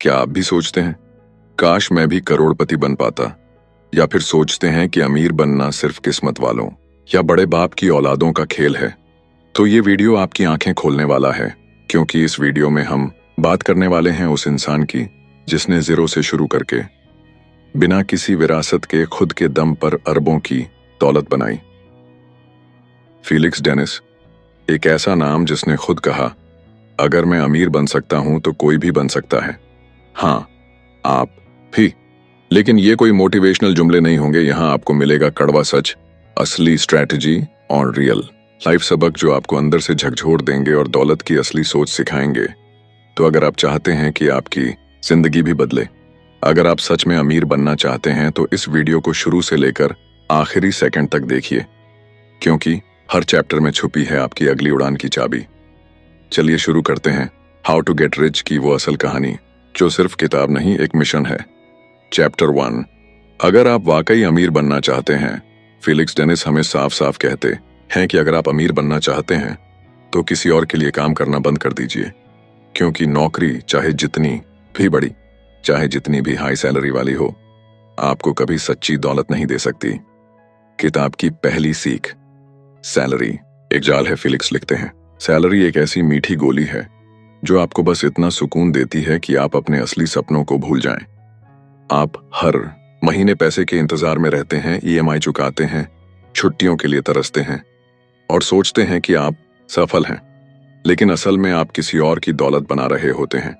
क्या आप भी सोचते हैं, काश मैं भी करोड़पति बन पाता? या फिर सोचते हैं कि अमीर बनना सिर्फ किस्मत वालों या बड़े बाप की औलादों का खेल है? तो ये वीडियो आपकी आंखें खोलने वाला है, क्योंकि इस वीडियो में हम बात करने वाले हैं उस इंसान की जिसने जीरो से शुरू करके बिना किसी विरासत के खुद के दम पर अरबों की दौलत बनाई। फीलिक्स डेनिस, एक ऐसा नाम जिसने खुद कहा, अगर मैं अमीर बन सकता हूं तो कोई भी बन सकता है। हाँ, आप भी। लेकिन ये कोई मोटिवेशनल जुमले नहीं होंगे। यहाँ आपको मिलेगा कड़वा सच, असली स्ट्रैटेजी और रियल लाइफ सबक जो आपको अंदर से झकझोर देंगे और दौलत की असली सोच सिखाएंगे। तो अगर आप चाहते हैं कि आपकी जिंदगी भी बदले, अगर आप सच में अमीर बनना चाहते हैं, तो इस वीडियो को शुरू से लेकर आखिरी सेकंड तक देखिए, क्योंकि हर चैप्टर में छुपी है आपकी अगली उड़ान की चाबी। चलिए शुरू करते हैं हाउ टू गेट रिच की वो असल कहानी, जो सिर्फ किताब नहीं, एक मिशन है। चैप्टर 1, अगर आप वाकई अमीर बनना चाहते हैं। फीलिक्स डेनिस हमें साफ साफ कहते हैं कि अगर आप अमीर बनना चाहते हैं तो किसी और के लिए काम करना बंद कर दीजिए, क्योंकि नौकरी चाहे जितनी भी बड़ी, चाहे जितनी भी हाई सैलरी वाली हो, आपको कभी सच्ची दौलत नहीं दे सकती। किताब की पहली सीख, सैलरी एक जाल है। फीलिक्स लिखते हैं, सैलरी एक ऐसी मीठी गोली है जो आपको बस इतना सुकून देती है कि आप अपने असली सपनों को भूल जाएं। आप हर महीने पैसे के इंतजार में रहते हैं, ईएमआई चुकाते हैं, छुट्टियों के लिए तरसते हैं और सोचते हैं कि आप सफल हैं, लेकिन असल में आप किसी और की दौलत बना रहे होते हैं।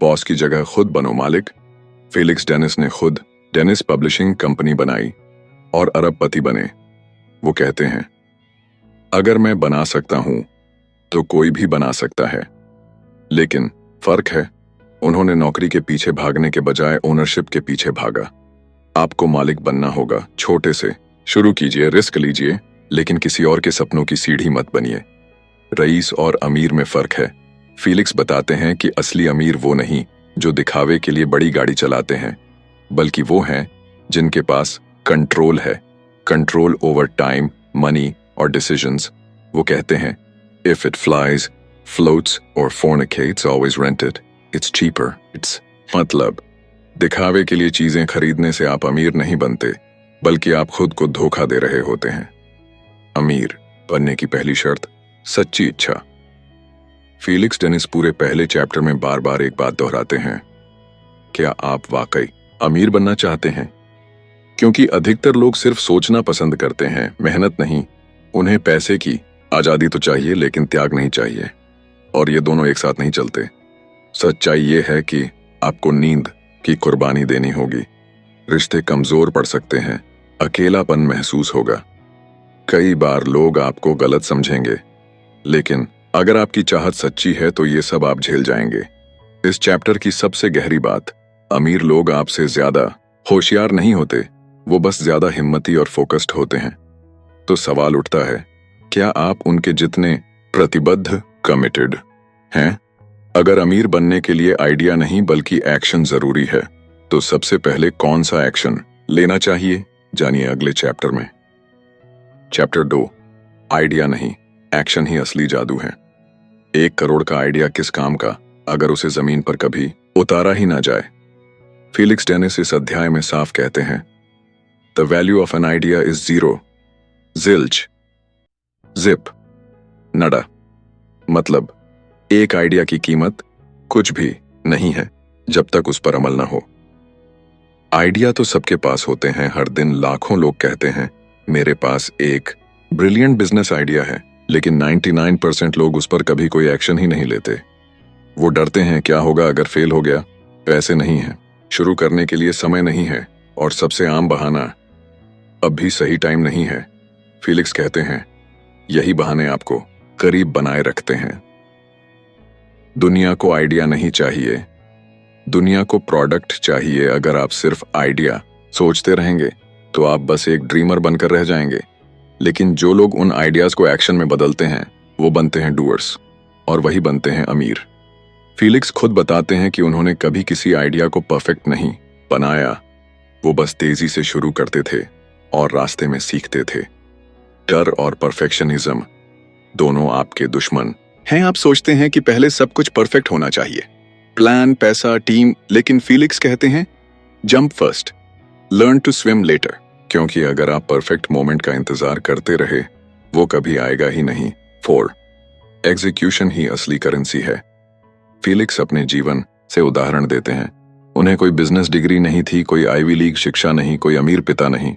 बॉस की जगह खुद बनो मालिक। फीलिक्स डेनिस ने खुद डेनिस पब्लिशिंग कंपनी बनाई और अरबपति बने। वो कहते हैं, अगर मैं बना सकता हूं तो कोई भी बना सकता है। लेकिन फर्क है, उन्होंने नौकरी के पीछे भागने के बजाय ओनरशिप के पीछे भागा। आपको मालिक बनना होगा। छोटे से शुरू कीजिए, रिस्क लीजिए, लेकिन किसी और के सपनों की सीढ़ी मत बनिए। रईस और अमीर में फर्क है। फीलिक्स बताते हैं कि असली अमीर वो नहीं जो दिखावे के लिए बड़ी गाड़ी चलाते हैं, बल्कि वो हैं जिनके पास कंट्रोल है, कंट्रोल ओवर टाइम, मनी और डिसीजंस। वो कहते हैं, इफ इट फ्लाइज, फ्लोट्स और fornicates, always rent it. It's cheaper. It's मतलब दिखावे के लिए चीजें खरीदने से आप अमीर नहीं बनते, बल्कि आप खुद को धोखा दे रहे होते हैं। अमीर बनने की पहली शर्त, सच्ची इच्छा। फीलिक्स डेनिस पूरे पहले चैप्टर में बार बार एक बात दोहराते हैं, क्या आप वाकई अमीर बनना चाहते हैं? क्योंकि अधिकतर लोग सिर्फ सोचना पसंद करते हैं, मेहनत नहीं। उन्हें पैसे की आजादी तो चाहिए, लेकिन त्याग नहीं चाहिए, और ये दोनों एक साथ नहीं चलते। सच्चाई ये है कि आपको नींद की कुर्बानी देनी होगी, रिश्ते कमजोर पड़ सकते हैं, अकेलापन महसूस होगा, कई बार लोग आपको गलत समझेंगे, लेकिन अगर आपकी चाहत सच्ची है तो ये सब आप झेल जाएंगे। इस चैप्टर की सबसे गहरी बात, अमीर लोग आपसे ज्यादा होशियार नहीं होते, वो बस ज्यादा हिम्मती और फोकस्ड होते हैं। तो सवाल उठता है, क्या आप उनके जितने प्रतिबद्ध, कमिटेड हैं? अगर अमीर बनने के लिए आइडिया नहीं बल्कि एक्शन जरूरी है, तो सबसे पहले कौन सा एक्शन लेना चाहिए, जानिए अगले चैप्टर में। चैप्टर 2, आइडिया नहीं, एक्शन ही असली जादू है। 1 करोड़ का आइडिया किस काम का अगर उसे जमीन पर कभी उतारा ही ना जाए? फीलिक्स डेनिस इस अध्याय में साफ कहते हैं, the value of an idea is zero, zilch, zip, nada. मतलब एक आइडिया की कीमत कुछ भी नहीं है जब तक उस पर अमल ना हो। आइडिया तो सबके पास होते हैं। हर दिन लाखों लोग कहते हैं, मेरे पास एक ब्रिलियंट बिजनेस आइडिया है, लेकिन 99% लोग उस पर कभी कोई एक्शन ही नहीं लेते। वो डरते हैं, क्या होगा अगर फेल हो गया? पैसे नहीं है, शुरू करने के लिए समय नहीं है, और सबसे आम बहाना, अब भी सही टाइम नहीं है। फीलिक्स कहते हैं, यही बहाने आपको करीब बनाए रखते हैं। दुनिया को आइडिया नहीं चाहिए, दुनिया को प्रोडक्ट चाहिए। अगर आप सिर्फ आइडिया सोचते रहेंगे तो आप बस एक ड्रीमर बनकर रह जाएंगे। लेकिन जो लोग उन आइडियाज को एक्शन में बदलते हैं, वो बनते हैं डूअर्स, और वही बनते हैं अमीर। फीलिक्स खुद बताते हैं कि उन्होंने कभी किसी आइडिया को परफेक्ट नहीं बनाया, वो बस तेजी से शुरू करते थे और रास्ते में सीखते थे। डर और परफेक्शनिज्म दोनों आपके दुश्मन हैं। आप सोचते हैं कि पहले सब कुछ परफेक्ट होना चाहिए, प्लान, पैसा, टीम, लेकिन फीलिक्स कहते हैं jump first, learn to swim later. क्योंकि अगर आप परफेक्ट मोमेंट का इंतजार करते रहे, वो कभी आएगा ही नहीं। 4. एग्जीक्यूशन ही असली करेंसी है। फीलिक्स अपने जीवन से उदाहरण देते हैं। उन्हें कोई बिजनेस डिग्री नहीं थी, कोई आईवी लीग शिक्षा नहीं, कोई अमीर पिता नहीं,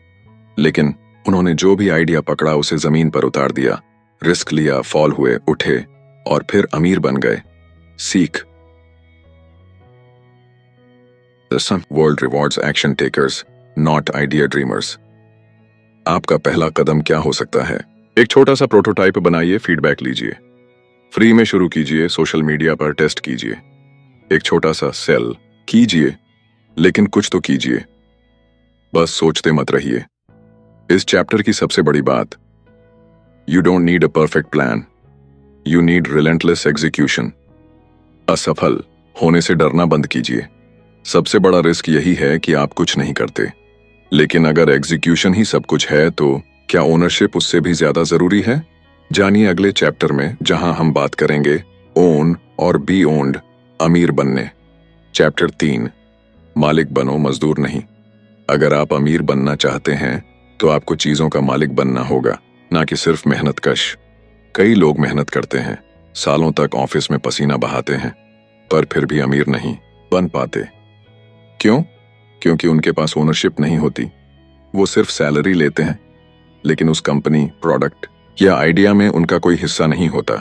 लेकिन उन्होंने जो भी आइडिया पकड़ा उसे जमीन पर उतार दिया, रिस्क लिया, फॉल हुए, उठे और फिर अमीर बन गए। सीख, world rewards action takers, not idea dreamers. आपका पहला कदम क्या हो सकता है? एक छोटा सा प्रोटोटाइप बनाइए, फीडबैक लीजिए, फ्री में शुरू कीजिए, सोशल मीडिया पर टेस्ट कीजिए, एक छोटा सा सेल कीजिए, लेकिन कुछ तो कीजिए, बस सोचते मत रहिए। इस चैप्टर की सबसे बड़ी बात, you don't need a perfect plan, you need relentless execution. असफल होने से डरना बंद कीजिए। सबसे बड़ा रिस्क यही है कि आप कुछ नहीं करते, लेकिन अगर एग्जीक्यूशन ही सब कुछ है तो क्या ओनरशिप उससे भी ज्यादा जरूरी है? जानिए अगले चैप्टर में, जहां हम बात करेंगे ओन और बी ओन्ड, अमीर बनने। चैप्टर 3, मालिक बनो, मजदूर नहीं। अगर आप अमीर बनना चाहते हैं तो आपको चीजों का मालिक बनना होगा, ना कि सिर्फ मेहनतकश। कई लोग मेहनत करते हैं, सालों तक ऑफिस में पसीना बहाते हैं, पर फिर भी अमीर नहीं बन पाते। क्यों? क्योंकि उनके पास ओनरशिप नहीं होती। वो सिर्फ सैलरी लेते हैं, लेकिन उस कंपनी, प्रोडक्ट या आइडिया में उनका कोई हिस्सा नहीं होता।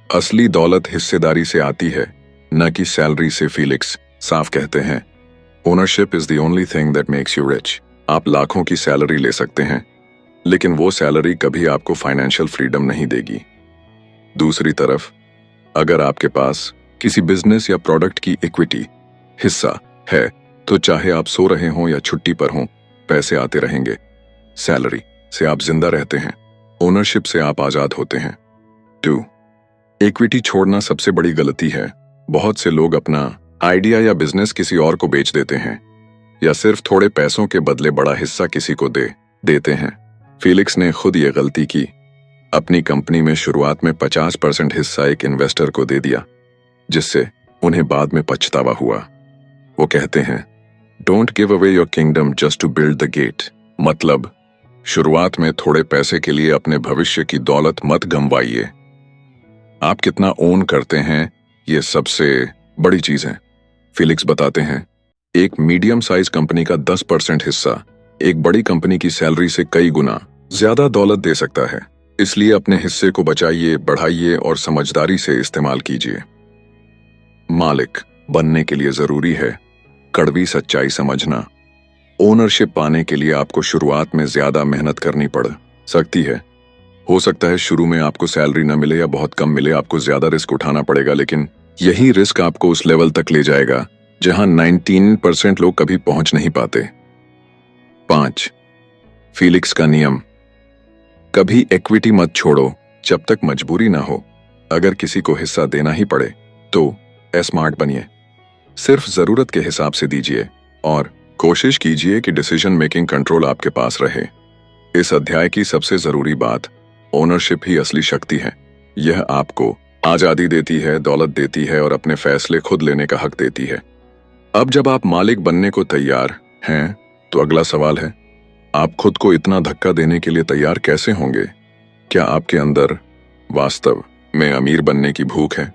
असली दौलत हिस्सेदारी से आती है, न कि सैलरी से। फीलिक्स साफ कहते हैं, ownership is the only thing that makes you rich. आप लाखों की सैलरी ले सकते हैं, लेकिन वो सैलरी कभी आपको फाइनेंशियल फ्रीडम नहीं देगी। दूसरी तरफ, अगर आपके पास किसी बिजनेस या प्रोडक्ट की इक्विटी, हिस्सा है, तो चाहे आप सो रहे हों या छुट्टी पर हों, पैसे आते रहेंगे। सैलरी से आप जिंदा रहते हैं, ओनरशिप से आप आजाद होते हैं। 2. इक्विटी छोड़ना सबसे बड़ी गलती है। बहुत से लोग अपना आइडिया या बिजनेस किसी और को बेच देते हैं, या सिर्फ थोड़े पैसों के बदले बड़ा हिस्सा किसी को दे देते हैं। फीलिक्स ने खुद ये गलती की। अपनी कंपनी में शुरुआत में 50% हिस्सा एक इन्वेस्टर को दे दिया, जिससे उन्हें बाद में पछतावा हुआ। वो कहते हैं, don't give away your kingdom just to build the gate. मतलब, शुरुआत में थोड़े पैसे के लिए अपने भविष्य की दौलत मत गंवाइए। आप कितना ओन करते हैं, ये सबसे बड़ी चीज है। फीलिक्स बताते हैं, एक मीडियम साइज कंपनी का 10% हिस्सा एक बड़ी कंपनी की सैलरी से कई गुना ज्यादा दौलत दे सकता है। इसलिए अपने हिस्से को बचाइए, बढ़ाइए और समझदारी से इस्तेमाल कीजिए। मालिक बनने के लिए जरूरी है कड़वी सच्चाई समझना। ओनरशिप पाने के लिए आपको शुरुआत में ज्यादा मेहनत करनी पड़ सकती है। हो सकता है शुरू में आपको सैलरी न मिले या बहुत कम मिले, आपको ज्यादा रिस्क उठाना पड़ेगा, लेकिन यही रिस्क आपको उस लेवल तक ले जाएगा जहां 19% लोग कभी पहुंच नहीं पाते। 5. फीलिक्स का नियम, कभी इक्विटी मत छोड़ो जब तक मजबूरी ना हो। अगर किसी को हिस्सा देना ही पड़े तो स्मार्ट बनिए, सिर्फ जरूरत के हिसाब से दीजिए और कोशिश कीजिए कि डिसीजन मेकिंग कंट्रोल आपके पास रहे। इस अध्याय की सबसे जरूरी बात, ओनरशिप ही असली शक्ति है। यह आपको आजादी देती है, दौलत देती है और अपने फैसले खुद लेने का हक देती है। अब जब आप मालिक बनने को तैयार हैं, तो अगला सवाल है, आप खुद को इतना धक्का देने के लिए तैयार कैसे होंगे? क्या आपके अंदर वास्तव में अमीर बनने की भूख है?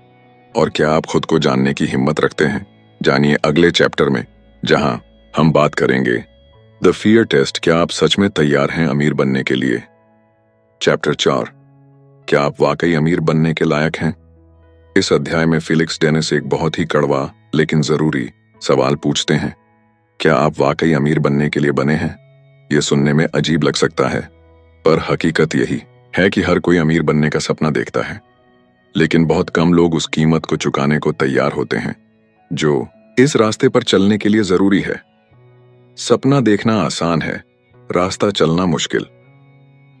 और क्या आप खुद को जानने की हिम्मत रखते हैं? जानिए अगले चैप्टर में, जहां हम बात करेंगे द फियर टेस्ट। क्या आप सच में तैयार हैं अमीर बनने के लिए? चैप्टर 4, क्या आप वाकई अमीर बनने के लायक हैं? इस अध्याय में फीलिक्स डेनिस एक बहुत ही कड़वा लेकिन जरूरी सवाल पूछते हैं, क्या आप वाकई अमीर बनने के लिए बने हैं? यह सुनने में अजीब लग सकता है, पर हकीकत यही है कि हर कोई अमीर बनने का सपना देखता है, लेकिन बहुत कम लोग उस कीमत को चुकाने को तैयार होते हैं जो इस रास्ते पर चलने के लिए जरूरी है। सपना देखना आसान है, रास्ता चलना मुश्किल।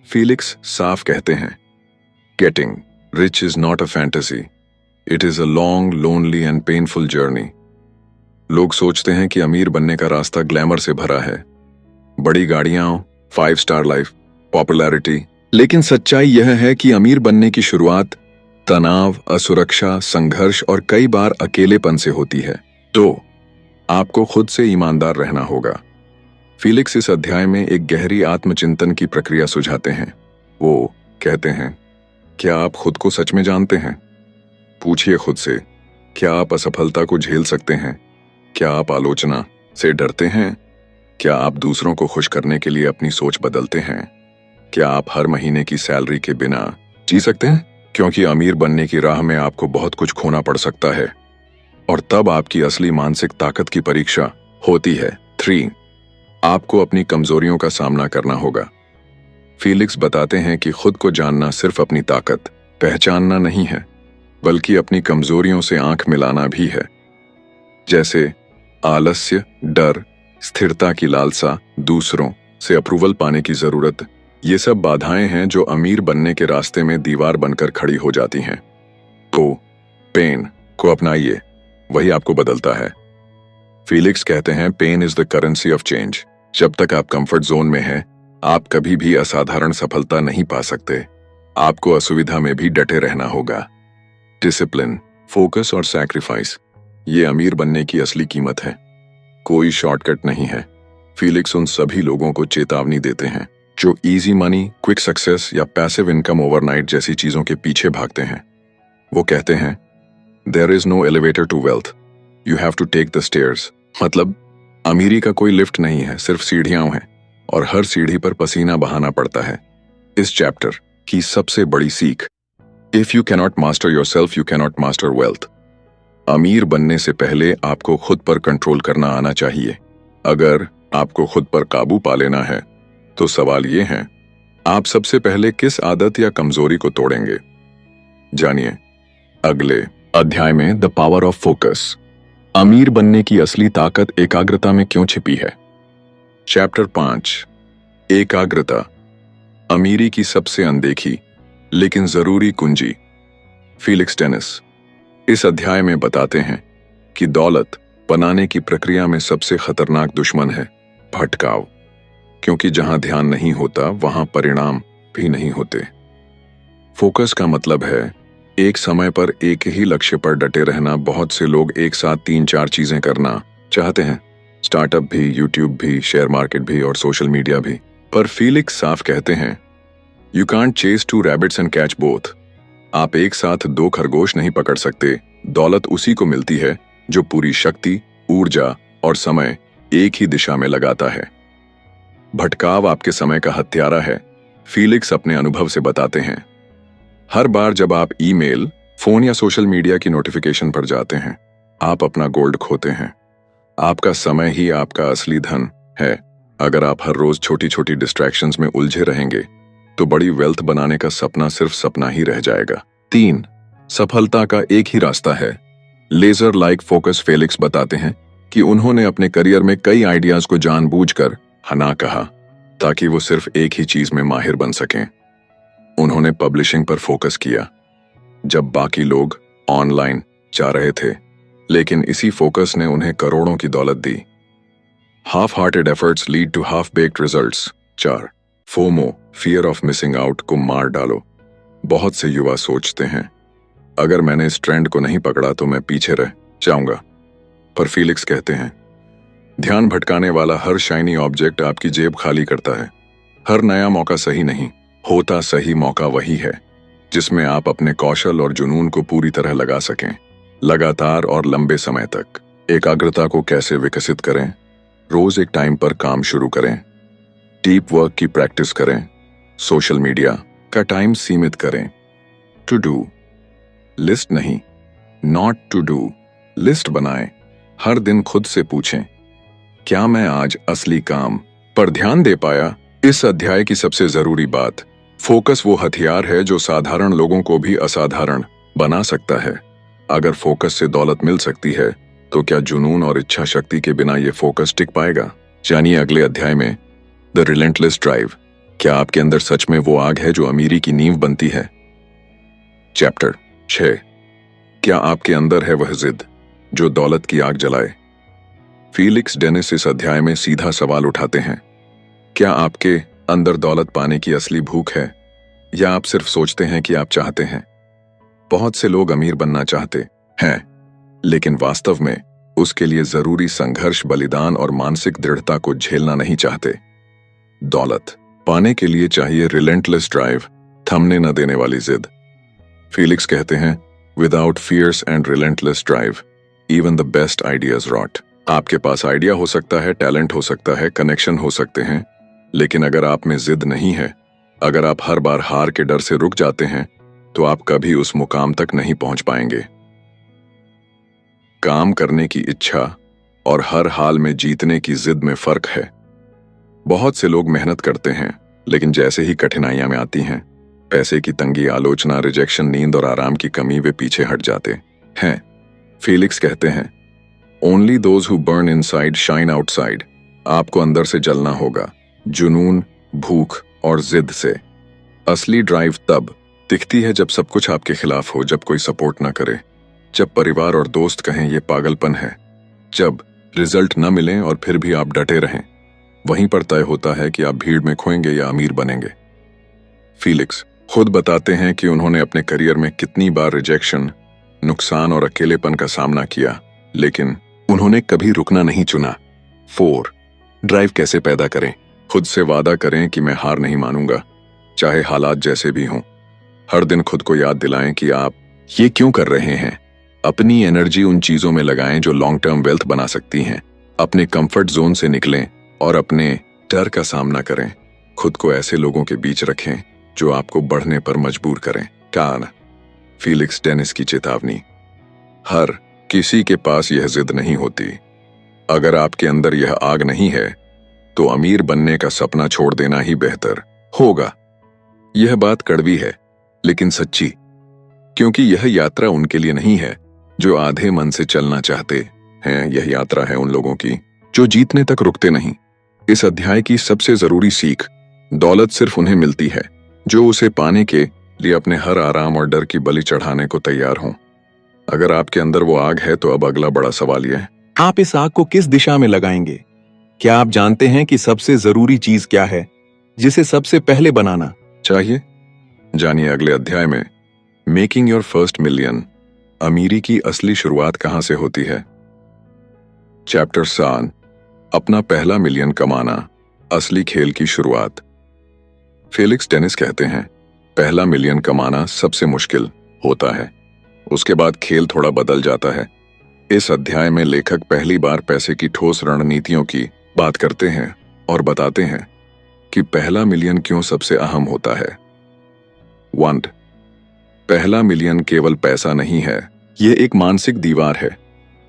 फीलिक्स साफ कहते हैं, getting rich is not a fantasy, it is a long, lonely and painful journey. लोग सोचते हैं कि अमीर बनने का रास्ता ग्लैमर से भरा है, बड़ी गाड़ियां, 5 स्टार लाइफ, पॉपुलैरिटी, लेकिन सच्चाई यह है कि अमीर बनने की शुरुआत तनाव, असुरक्षा, संघर्ष और कई बार अकेलेपन से होती है। तो आपको खुद से ईमानदार रहना होगा। फीलिक्स इस अध्याय में एक गहरी आत्मचिंतन की प्रक्रिया सुझाते हैं। वो कहते हैं, क्या आप खुद को सच में जानते हैं? पूछिए खुद से, क्या आप असफलता को झेल सकते हैं? क्या आप आलोचना से डरते हैं? क्या आप दूसरों को खुश करने के लिए अपनी सोच बदलते हैं? क्या आप हर महीने की सैलरी के बिना जी सकते हैं? क्योंकि अमीर बनने की राह में आपको बहुत कुछ खोना पड़ सकता है, और तब आपकी असली मानसिक ताकत की परीक्षा होती है। 3. आपको अपनी कमजोरियों का सामना करना होगा। फीलिक्स बताते हैं कि खुद को जानना सिर्फ अपनी ताकत पहचानना नहीं है, बल्कि अपनी कमजोरियों से आंख मिलाना भी है। जैसे आलस्य, डर, स्थिरता की लालसा, दूसरों से अप्रूवल पाने की जरूरत, ये सब बाधाएं हैं जो अमीर बनने के रास्ते में दीवार बनकर खड़ी हो जाती हैं। तो पेन को अपनाइए, वही आपको बदलता है। फीलिक्स कहते हैं, pain is the currency of change. जब तक आप कंफर्ट जोन में हैं, आप कभी भी असाधारण सफलता नहीं पा सकते। आपको असुविधा में भी डटे रहना होगा। डिसिप्लिन, फोकस और सैक्रिफाइस, ये अमीर बनने की असली कीमत है। कोई शॉर्टकट नहीं है। फीलिक्स उन सभी लोगों को चेतावनी देते हैं जो इजी मनी, क्विक सक्सेस या पैसिव इनकम ओवरनाइट जैसी चीजों के पीछे भागते हैं। वो कहते हैं, there is no elevator to wealth, you have to take the stairs. मतलब अमीरी का कोई लिफ्ट नहीं है, सिर्फ सीढ़ियां हैं, और हर सीढ़ी पर पसीना बहाना पड़ता है। इस चैप्टर की सबसे बड़ी सीख, if you cannot master yourself, you cannot master wealth. अमीर बनने से पहले आपको खुद पर कंट्रोल करना आना चाहिए। अगर आपको खुद पर काबू पा लेना है, तो सवाल ये है, आप सबसे पहले किस आदत या कमजोरी को तोड़ेंगे? जानिए अगले अध्याय में, द पावर ऑफ फोकस। अमीर बनने की असली ताकत एकाग्रता में क्यों छिपी है? चैप्टर 5, एकाग्रता, अमीरी की सबसे अनदेखी लेकिन जरूरी कुंजी। फीलिक्स डेनिस इस अध्याय में बताते हैं कि दौलत बनाने की प्रक्रिया में सबसे खतरनाक दुश्मन है भटकाव, क्योंकि जहां ध्यान नहीं होता वहां परिणाम भी नहीं होते। फोकस का मतलब है एक समय पर एक ही लक्ष्य पर डटे रहना। बहुत से लोग एक साथ 3-4 चीजें करना चाहते हैं, स्टार्टअप भी, यूट्यूब भी, शेयर मार्केट भी और सोशल मीडिया भी। पर फीलिक्स साफ कहते हैं, you can't chase 2 rabbits and catch both. आप एक साथ 2 खरगोश नहीं पकड़ सकते। दौलत उसी को मिलती है जो पूरी शक्ति, ऊर्जा और समय एक ही दिशा में लगाता है। भटकाव आपके समय का हत्यारा है। फीलिक्स अपने अनुभव से बताते हैं, हर बार जब आप ईमेल, फोन या सोशल मीडिया की नोटिफिकेशन पर जाते हैं, आप अपना गोल्ड खोते हैं। आपका समय ही आपका असली धन है। अगर आप हर रोज छोटी छोटी डिस्ट्रैक्शंस में उलझे रहेंगे, तो बड़ी वेल्थ बनाने का सपना सिर्फ सपना ही रह जाएगा। 3. सफलता का एक ही रास्ता है, लेजर लाइक फोकस। फेलिक्स बताते हैं कि उन्होंने अपने करियर में कई आइडियाज को जानबूझकर हना कहा, ताकि वो सिर्फ एक ही चीज में माहिर बन सकें। उन्होंने पब्लिशिंग पर फोकस किया जब बाकी लोग ऑनलाइन जा रहे थे, लेकिन इसी फोकस ने उन्हें करोड़ों की दौलत दी। Half hearted efforts lead to half baked results. 4. FOMO, fear of missing out, को मार डालो। बहुत से युवा सोचते हैं, अगर मैंने इस ट्रेंड को नहीं पकड़ा तो मैं पीछे रह जाऊंगा। पर फीलिक्स कहते हैं, ध्यान भटकाने वाला हर शाइनी ऑब्जेक्ट आपकी जेब खाली करता है। हर नया मौका सही नहीं होता, सही मौका वही है जिसमें आप अपने कौशल और जुनून को पूरी तरह लगा सकें, लगातार और लंबे समय तक। एकाग्रता को कैसे विकसित करें? रोज एक टाइम पर काम शुरू करें, डीप वर्क की प्रैक्टिस करें, सोशल मीडिया का टाइम सीमित करें। टू डू लिस्ट नहीं, नॉट टू डू लिस्ट बनाएं। हर दिन खुद से पूछें, क्या मैं आज असली काम पर ध्यान दे पाया? इस अध्याय की सबसे जरूरी बात, फोकस वो हथियार है जो साधारण लोगों को भी असाधारण बना सकता है। अगर फोकस से दौलत मिल सकती है, तो क्या जुनून और इच्छा शक्ति के बिना ये फोकस टिक पाएगा? जानिए अगले अध्याय में, द रिलेंटलेस ड्राइव। क्या आपके अंदर सच में वो आग है जो अमीरी की नींव बनती है? चैप्टर 6, क्या आपके अंदर है वह जिद जो दौलत की आग जलाए? फीलिक्स डेनिस इस अध्याय में सीधा सवाल उठाते हैं, क्या आपके अंदर दौलत पाने की असली भूख है, या आप सिर्फ सोचते हैं कि आप चाहते हैं? बहुत से लोग अमीर बनना चाहते हैं, लेकिन वास्तव में उसके लिए जरूरी संघर्ष, बलिदान और मानसिक दृढ़ता को झेलना नहीं चाहते। दौलत पाने के लिए चाहिए रिलेंटलेस ड्राइव, थमने न देने वाली जिद। फीलिक्स कहते हैं, without fears and relentless drive even the best ideas rot. आपके पास आइडिया हो सकता है, टैलेंट हो सकता है, कनेक्शन हो सकते हैं, लेकिन अगर आप में जिद नहीं है, अगर आप हर बार हार के डर से रुक जाते हैं, तो आप कभी उस मुकाम तक नहीं पहुंच पाएंगे। काम करने की इच्छा और हर हाल में जीतने की जिद में फर्क है। बहुत से लोग मेहनत करते हैं, लेकिन जैसे ही कठिनाइयां में आती हैं, पैसे की तंगी, आलोचना, रिजेक्शन, नींद और आराम की कमी, वे पीछे हट जाते हैं। फीलिक्स कहते हैं, only those who burn inside shine outside. आपको अंदर से जलना होगा, जुनून, भूख और जिद से। असली ड्राइव तब दिखती है जब सब कुछ आपके खिलाफ हो, जब कोई सपोर्ट ना करे, जब परिवार और दोस्त कहें ये पागलपन है, जब रिजल्ट न मिले और फिर भी आप डटे रहें। वहीं पर तय होता है कि आप भीड़ में खोएंगे या अमीर बनेंगे। फीलिक्स खुद बताते हैं कि उन्होंने अपने करियर में कितनी बार रिजेक्शन, नुकसान और अकेलेपन का सामना किया, लेकिन उन्होंने कभी रुकना नहीं चुना। 4. ड्राइव कैसे पैदा करें? खुद से वादा करें कि मैं हार नहीं मानूंगा, चाहे हालात जैसे भी हों। हर दिन खुद को याद दिलाएं कि आप ये क्यों कर रहे हैं। अपनी एनर्जी उन चीजों में लगाएं जो लॉन्ग टर्म वेल्थ बना सकती हैं। अपने कंफर्ट जोन से निकलें और अपने डर का सामना करें। खुद को ऐसे लोगों के बीच रखें जो आपको बढ़ने पर मजबूर करें। कान फीलिक्स डेनिस की चेतावनी, हर किसी के पास यह जिद नहीं होती। अगर आपके अंदर यह आग नहीं है, तो अमीर बनने का सपना छोड़ देना ही बेहतर होगा। यह बात कड़वी है, लेकिन सच्ची, क्योंकि यह यात्रा उनके लिए नहीं है जो आधे मन से चलना चाहते हैं। यह यात्रा है उन लोगों की जो जीतने तक रुकते नहीं। इस अध्याय की सबसे जरूरी सीख, दौलत सिर्फ उन्हें मिलती है जो उसे पाने के लिए अपने हर आराम और डर की बलि चढ़ाने को तैयार हों। अगर आपके अंदर वो आग है, तो अब अगला बड़ा सवाल यह है, आप इस आग को किस दिशा में लगाएंगे? क्या आप जानते हैं कि सबसे जरूरी चीज क्या है जिसे सबसे पहले बनाना चाहिए? जानिए अगले अध्याय में, मेकिंग योर फर्स्ट मिलियन, अमीरी की असली शुरुआत कहां से होती है। चैप्टर 7, अपना पहला मिलियन कमाना, असली खेल की शुरुआत। फेलिक्स डेनिस कहते हैं, पहला मिलियन कमाना सबसे मुश्किल होता है, उसके बाद खेल थोड़ा बदल जाता है। इस अध्याय में लेखक पहली बार पैसे की ठोस रणनीतियों की बात करते हैं और बताते हैं कि पहला मिलियन क्यों सबसे अहम होता है। 1. पहला मिलियन केवल पैसा नहीं है, यह एक मानसिक दीवार है।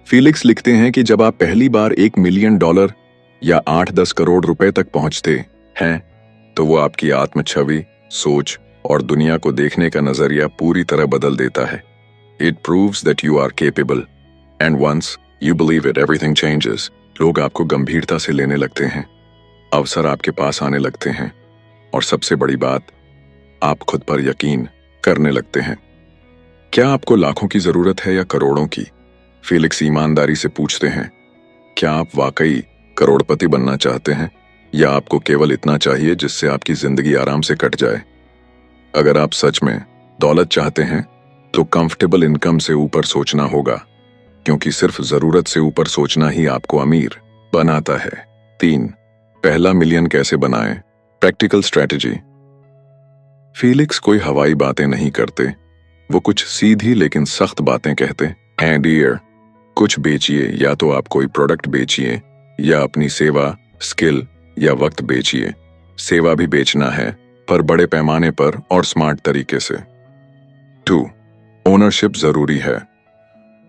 फीलिक्स लिखते हैं कि जब आप पहली बार $1 मिलियन या 8-10 करोड़ रुपए तक पहुंचते हैं, तो वो आपकी आत्म छवि, सोच और दुनिया को देखने का नजरिया पूरी तरह बदल देता है। It proves that you are capable, and once you believe it, everything changes. लोग आपको गंभीरता से लेने लगते हैं, अवसर आपके पास आने लगते हैं, और सबसे बड़ी बात, आप खुद पर यकीन करने लगते हैं। क्या आपको लाखों की जरूरत है या करोड़ों की? फीलिक्स ईमानदारी से पूछते हैं, क्या आप वाकई करोड़पति बनना चाहते हैं, या आपको केवल इतना चाहिए जिससे आपकी जिंदगी आराम से कट जाए? अगर आप सच में दौलत चाहते हैं, तो कंफर्टेबल इनकम से ऊपर सोचना होगा, क्योंकि सिर्फ जरूरत से ऊपर सोचना ही आपको अमीर बनाता है। 3. पहला मिलियन कैसे बनाएं? Practical strategy. फीलिक्स कोई हवाई बातें नहीं करते, वो कुछ सीधी लेकिन सख्त बातें कहते हैं। डियर, कुछ बेचिए, या तो आप कोई प्रोडक्ट बेचिए या अपनी सेवा, स्किल या वक्त बेचिए। सेवा भी बेचना है, पर बड़े पैमाने पर और स्मार्ट तरीके से। 2. ओनरशिप जरूरी है।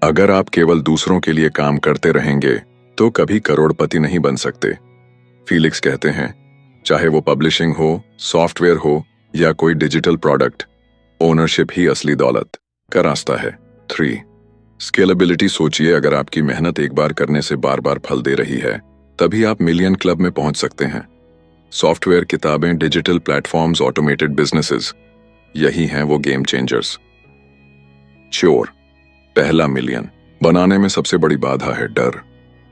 अगर आप केवल दूसरों के लिए काम करते रहेंगे, तो कभी करोड़पति नहीं बन सकते। फीलिक्स कहते हैं, चाहे वो पब्लिशिंग हो, सॉफ्टवेयर हो या कोई डिजिटल प्रोडक्ट, ओनरशिप ही असली दौलत का रास्ता है। 3. स्केलेबिलिटी सोचिए, अगर आपकी मेहनत एक बार करने से बार बार फल दे रही है, तभी आप मिलियन क्लब में पहुंच सकते हैं। सॉफ्टवेयर, किताबें, डिजिटल प्लेटफॉर्म्स, ऑटोमेटेड बिजनेसेस, यही हैं वो गेम चेंजर्स। श्योर, पहला मिलियन बनाने में सबसे बड़ी बाधा है डर।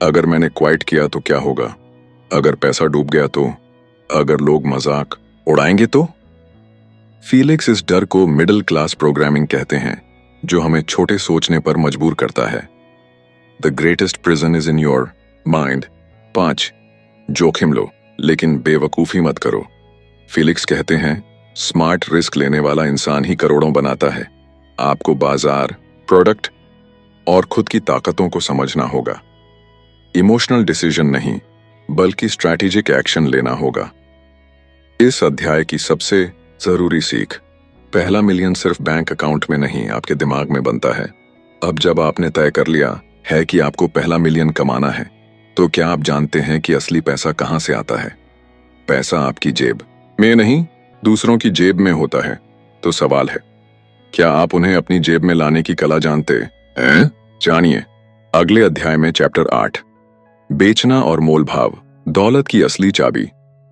अगर मैंने क्वाइट किया तो क्या होगा? अगर पैसा डूब गया तो? अगर लोग मजाक उड़ाएंगे तो? फीलिक्स इस डर को मिडिल क्लास प्रोग्रामिंग कहते हैं। जो हमें छोटे सोचने पर मजबूर करता है। The greatest prison is in your mind. 5. जोखिम लो लेकिन बेवकूफी मत करो। फिलिक्स कहते हैं, स्मार्ट रिस्क लेने वाला इंसान ही करोड़ों बनाता है। आपको बाजार, प्रोडक्ट और खुद की ताकतों को समझना होगा। इमोशनल डिसीजन नहीं, बल्कि स्ट्रैटेजिक एक्शन लेना होगा। इस अध्याय की सबसे जरूरी सीख, पहला मिलियन सिर्फ बैंक अकाउंट में नहीं, आपके दिमाग में बनता है। अब जब आपने तय कर लिया है कि आपको पहला मिलियन कमाना है, तो क्या आप जानते हैं कि असली पैसा कहां से आता है? पैसा आपकी जेब में नहीं, दूसरों की जेब में होता है। तो सवाल है, क्या आप उन्हें अपनी जेब में लाने की कला जानते हैं? जानिए अगले अध्याय में, चैप्टर 8, बेचना और मोल भाव, दौलत की असली चाबी।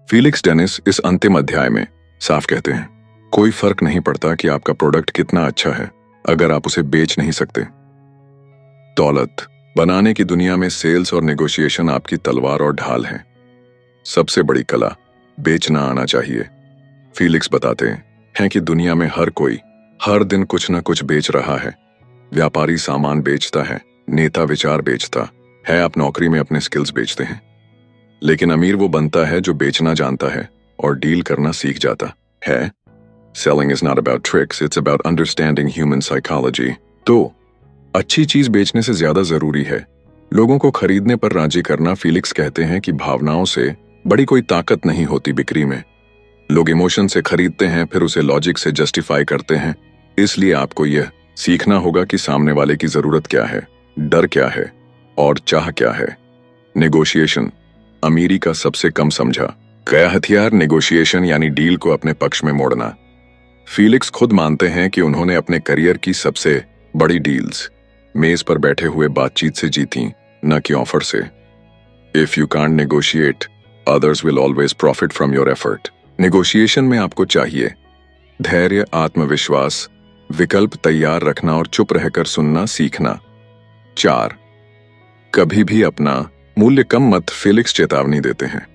फिलिक्स डेनिस इस अंतिम अध्याय में साफ कहते हैं, कोई फर्क नहीं पड़ता कि आपका प्रोडक्ट कितना अच्छा है अगर आप उसे बेच नहीं सकते। दौलत बनाने की दुनिया में सेल्स और नेगोशिएशन आपकी तलवार और ढाल हैं। सबसे बड़ी कला, बेचना आना चाहिए। फिलिक्स बताते हैं कि दुनिया में हर कोई हर दिन कुछ न कुछ बेच रहा है। व्यापारी सामान बेचता है, नेता विचार बेचता है, आप नौकरी में अपने स्किल्स बेचते हैं। लेकिन अमीर वो बनता है जो बेचना जानता है और डील करना सीख जाता है। Selling is not about tricks, it's about understanding human psychology. तो अच्छी चीज बेचने से ज्यादा जरूरी है लोगों को खरीदने पर राजी करना। फिलिक्स कहते हैं कि भावनाओं से बड़ी कोई ताकत नहीं होती बिक्री में। लोग इमोशन से खरीदते हैं, फिर उसे लॉजिक से जस्टिफाई करते हैं। इसलिए आपको यह सीखना होगा कि सामने वाले की जरूरत क्या है, डर क्या है और चाह क्या है। नेगोशिएशन, अमीरी का सबसे कम समझा गया हथियार, नेगोशिएशन यानी डील को अपने पक्ष में मोड़ना। फिलिक्स खुद मानते हैं कि उन्होंने अपने करियर की सबसे बड़ी डील्स मेज पर बैठे हुए बातचीत से जीती, न कि ऑफर से। If you can't negotiate, others will always profit from your effort. Negotiation में आपको चाहिए धैर्य, आत्मविश्वास, विकल्प तैयार रखना और चुप रहकर सुनना सीखना। 4. कभी भी अपना मूल्य कम मत। फिलिक्स चेतावनी देते हैं,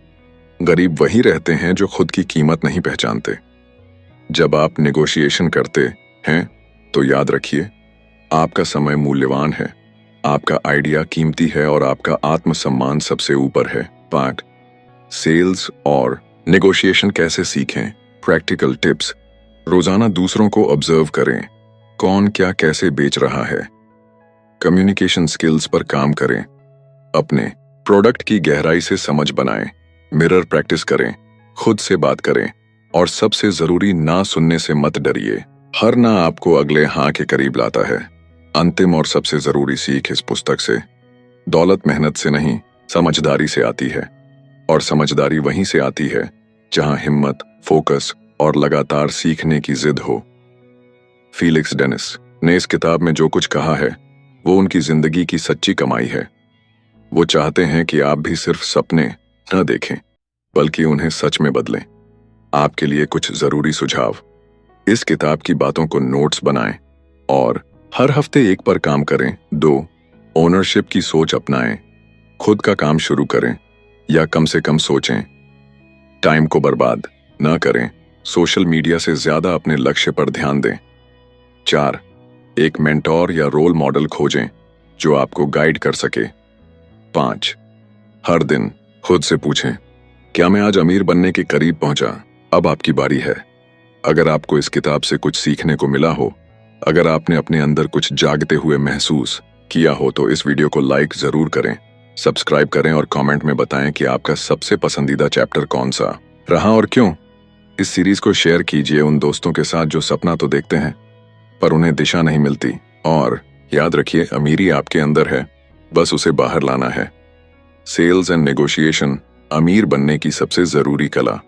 गरीब वही रहते हैं जो खुद की कीमत नहीं पहचानते। जब आप नेगोशिएशन करते हैं तो याद रखिए, आपका समय मूल्यवान है, आपका आइडिया कीमती है और आपका आत्मसम्मान सबसे ऊपर है। 5. सेल्स और नेगोशिएशन कैसे सीखें? प्रैक्टिकल टिप्स, रोजाना दूसरों को ऑब्जर्व करें, कौन क्या कैसे बेच रहा है। कम्युनिकेशन स्किल्स पर काम करें, अपने प्रोडक्ट की गहराई से समझ बनाएं, मिरर प्रैक्टिस करें, खुद से बात करें और सबसे जरूरी, ना सुनने से मत डरिए। हर ना आपको अगले हाँ के करीब लाता है। अंतिम और सबसे जरूरी सीख इस पुस्तक से, दौलत मेहनत से नहीं, समझदारी से आती है। और समझदारी वहीं से आती है जहां हिम्मत, फोकस और लगातार सीखने की जिद हो। फिलिक्स डेनिस ने इस किताब में जो कुछ कहा है वो उनकी जिंदगी की सच्ची कमाई है। वो चाहते हैं कि आप भी सिर्फ सपने न देखें, बल्कि उन्हें सच में बदलें। आपके लिए कुछ जरूरी सुझाव, इस किताब की बातों को नोट्स बनाएं और हर हफ्ते एक पर काम करें। 2. ओनरशिप की सोच अपनाएं, खुद का काम शुरू करें या कम से कम सोचें। टाइम को बर्बाद न करें, सोशल मीडिया से ज्यादा अपने लक्ष्य पर ध्यान दें। 4. एक मेंटोर या रोल मॉडल खोजें जो आपको गाइड कर सके। 5. हर दिन खुद से पूछें, क्या मैं आज अमीर बनने के करीब पहुंचा? अब आपकी बारी है। अगर आपको इस किताब से कुछ सीखने को मिला हो, अगर आपने अपने अंदर कुछ जागते हुए महसूस किया हो, तो इस वीडियो को लाइक जरूर करें, सब्सक्राइब करें और कमेंट में बताएं कि आपका सबसे पसंदीदा चैप्टर कौन सा रहा और क्यों। इस सीरीज को शेयर कीजिए उन दोस्तों के साथ जो सपना तो देखते हैं पर उन्हें दिशा नहीं मिलती। और याद रखिए, अमीरी आपके अंदर है, बस उसे बाहर लाना है। सेल्स एंड नेगोशिएशन, अमीर बनने की सबसे जरूरी कला।